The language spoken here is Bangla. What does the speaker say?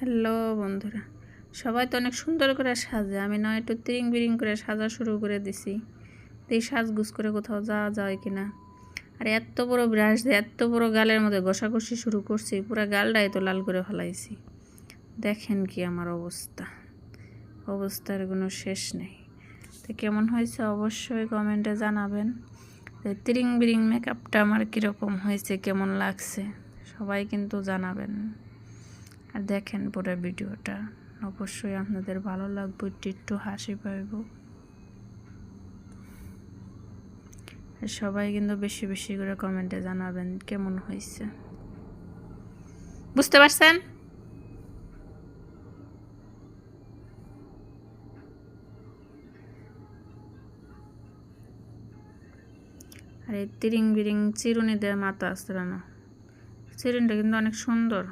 হ্যালো বন্ধুরা, সবাই তো অনেক সুন্দর করে সাজে, আমি নয় একটু তিরিং বিরিং করে সাজা শুরু করে দিছি। এই সাজগুজ করে কোথাও যাওয়া যায় কিনা। আর এত বড় ব্রাশ দিয়ে এত বড় গালের মধ্যে ঘষাঘষি শুরু করছি, পুরো গালটাই তো লাল করে ফেলাইছি। দেখেন কি আমার অবস্থার কোনো শেষ নেই। তো কেমন হয়েছে অবশ্যই কমেন্টে জানাবেন। তিরিং বিরিং মেকআপটা আমার কীরকম হয়েছে, কেমন লাগছে সবাই কিন্তু জানাবেন। আর দেখেন পুরো ভিডিওটা, অবশ্যই আপনাদের ভালো লাগবে, একটু হাসি পাইব। আর সবাই কিন্তু বেশি বেশি করে কমেন্টে জানাবেন কেমন হয়েছে। বুঝতে পারছেন? আর এই তিরিং বিরিং চিরুনি দেওয়া মাথা আসছে না, চিরুনিটা কিন্তু অনেক সুন্দর।